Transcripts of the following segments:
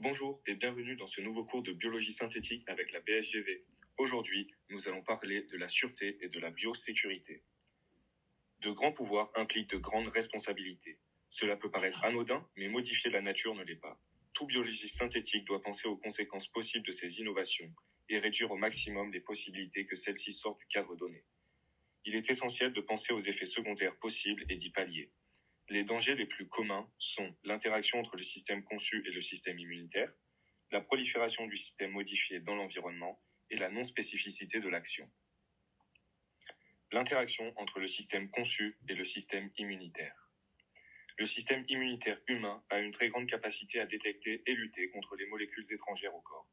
Bonjour et bienvenue dans ce nouveau cours de biologie synthétique avec la BSGV. Aujourd'hui, nous allons parler de la sûreté et de la biosécurité. De grands pouvoirs impliquent de grandes responsabilités. Cela peut paraître anodin, mais modifier la nature ne l'est pas. Tout biologiste synthétique doit penser aux conséquences possibles de ces innovations et réduire au maximum les possibilités que celles-ci sortent du cadre donné. Il est essentiel de penser aux effets secondaires possibles et d'y pallier. Les dangers les plus communs sont l'interaction entre le système conçu et le système immunitaire, la prolifération du système modifié dans l'environnement et la non-spécificité de l'action. L'interaction entre le système conçu et le système immunitaire. Le système immunitaire humain a une très grande capacité à détecter et lutter contre les molécules étrangères au corps.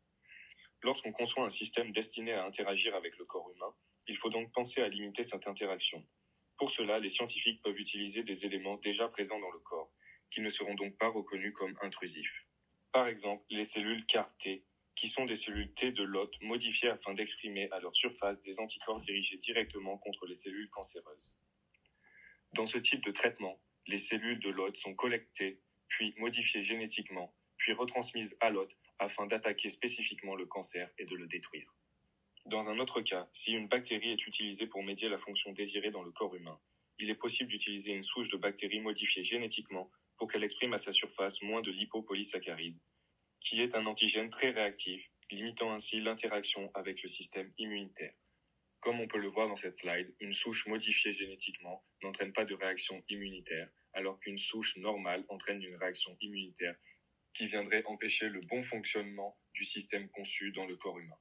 Lorsqu'on conçoit un système destiné à interagir avec le corps humain, il faut donc penser à limiter cette interaction. Pour cela, les scientifiques peuvent utiliser des éléments déjà présents dans le corps, qui ne seront donc pas reconnus comme intrusifs. Par exemple, les cellules CAR-T, qui sont des cellules T de l'hôte modifiées afin d'exprimer à leur surface des anticorps dirigés directement contre les cellules cancéreuses. Dans ce type de traitement, les cellules de l'hôte sont collectées, puis modifiées génétiquement, puis retransmises à l'hôte afin d'attaquer spécifiquement le cancer et de le détruire. Dans un autre cas, si une bactérie est utilisée pour médier la fonction désirée dans le corps humain, il est possible d'utiliser une souche de bactéries modifiée génétiquement pour qu'elle exprime à sa surface moins de lipopolysaccharides, qui est un antigène très réactif, limitant ainsi l'interaction avec le système immunitaire. Comme on peut le voir dans cette slide, une souche modifiée génétiquement n'entraîne pas de réaction immunitaire, alors qu'une souche normale entraîne une réaction immunitaire qui viendrait empêcher le bon fonctionnement du système conçu dans le corps humain.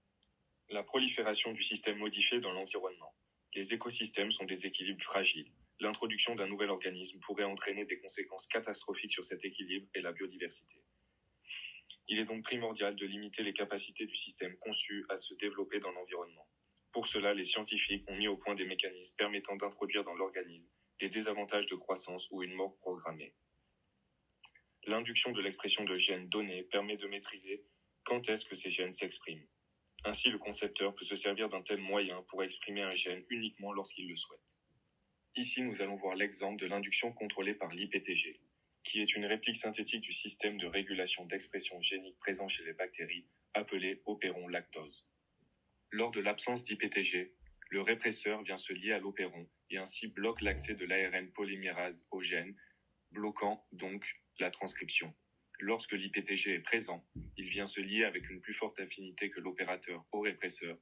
La prolifération du système modifié dans l'environnement. Les écosystèmes sont des équilibres fragiles. L'introduction d'un nouvel organisme pourrait entraîner des conséquences catastrophiques sur cet équilibre et la biodiversité. Il est donc primordial de limiter les capacités du système conçu à se développer dans l'environnement. Pour cela, les scientifiques ont mis au point des mécanismes permettant d'introduire dans l'organisme des désavantages de croissance ou une mort programmée. L'induction de l'expression de gènes donnés permet de maîtriser quand est-ce que ces gènes s'expriment. Ainsi, le concepteur peut se servir d'un tel moyen pour exprimer un gène uniquement lorsqu'il le souhaite. Ici, nous allons voir l'exemple de l'induction contrôlée par l'IPTG, qui est une réplique synthétique du système de régulation d'expression génique présent chez les bactéries, appelé opéron lactose. Lors de l'absence d'IPTG, le répresseur vient se lier à l'opéron et ainsi bloque l'accès de l'ARN polymérase au gène, bloquant donc la transcription. Lorsque l'IPTG est présent, il vient se lier avec une plus forte affinité que l'opérateur au répresseur,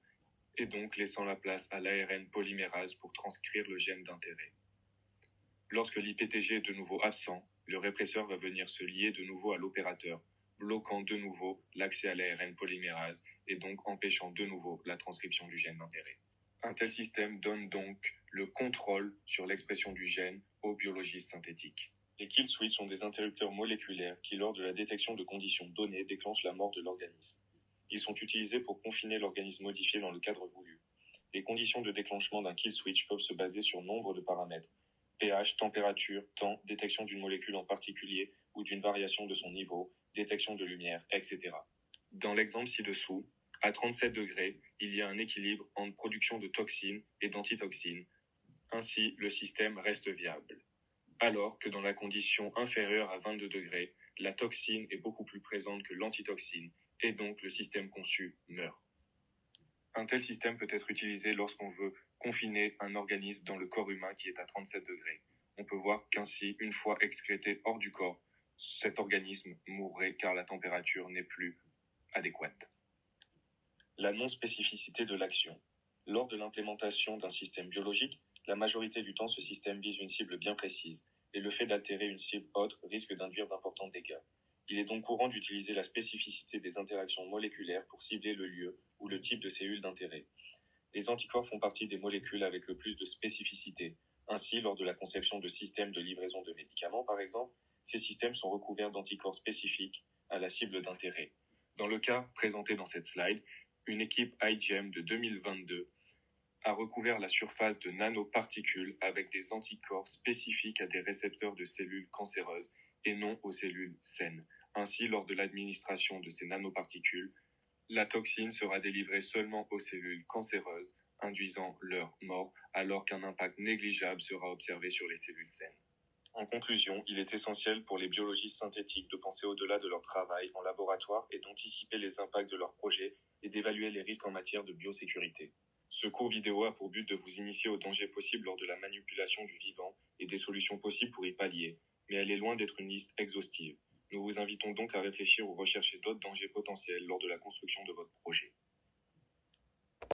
et donc laissant la place à l'ARN polymérase pour transcrire le gène d'intérêt. Lorsque l'IPTG est de nouveau absent, le répresseur va venir se lier de nouveau à l'opérateur, bloquant de nouveau l'accès à l'ARN polymérase et donc empêchant de nouveau la transcription du gène d'intérêt. Un tel système donne donc le contrôle sur l'expression du gène aux biologistes synthétiques. Les kill switch sont des interrupteurs moléculaires qui, lors de la détection de conditions données, déclenchent la mort de l'organisme. Ils sont utilisés pour confiner l'organisme modifié dans le cadre voulu. Les conditions de déclenchement d'un kill switch peuvent se baser sur nombre de paramètres: pH, température, temps, détection d'une molécule en particulier ou d'une variation de son niveau, détection de lumière, etc. Dans l'exemple ci-dessous, à 37 degrés, il y a un équilibre entre production de toxines et d'antitoxines. Ainsi, le système reste viable. Alors que dans la condition inférieure à 22 degrés, la toxine est beaucoup plus présente que l'antitoxine, et donc le système conçu meurt. Un tel système peut être utilisé lorsqu'on veut confiner un organisme dans le corps humain qui est à 37 degrés. On peut voir qu'ainsi, une fois excrété hors du corps, cet organisme mourrait car la température n'est plus adéquate. La non-spécificité de l'action. Lors de l'implémentation d'un système biologique, la majorité du temps, ce système vise une cible bien précise, et le fait d'altérer une cible autre risque d'induire d'importants dégâts. Il est donc courant d'utiliser la spécificité des interactions moléculaires pour cibler le lieu ou le type de cellule d'intérêt. Les anticorps font partie des molécules avec le plus de spécificité. Ainsi, lors de la conception de systèmes de livraison de médicaments, par exemple, ces systèmes sont recouverts d'anticorps spécifiques à la cible d'intérêt. Dans le cas présenté dans cette slide, une équipe IGM de 2022 a recouvert la surface de nanoparticules avec des anticorps spécifiques à des récepteurs de cellules cancéreuses et non aux cellules saines. Ainsi, lors de l'administration de ces nanoparticules, la toxine sera délivrée seulement aux cellules cancéreuses, induisant leur mort, alors qu'un impact négligeable sera observé sur les cellules saines. En conclusion, il est essentiel pour les biologistes synthétiques de penser au-delà de leur travail en laboratoire et d'anticiper les impacts de leurs projets et d'évaluer les risques en matière de biosécurité. Ce cours vidéo a pour but de vous initier aux dangers possibles lors de la manipulation du vivant et des solutions possibles pour y pallier, mais elle est loin d'être une liste exhaustive. Nous vous invitons donc à réfléchir ou rechercher d'autres dangers potentiels lors de la construction de votre projet.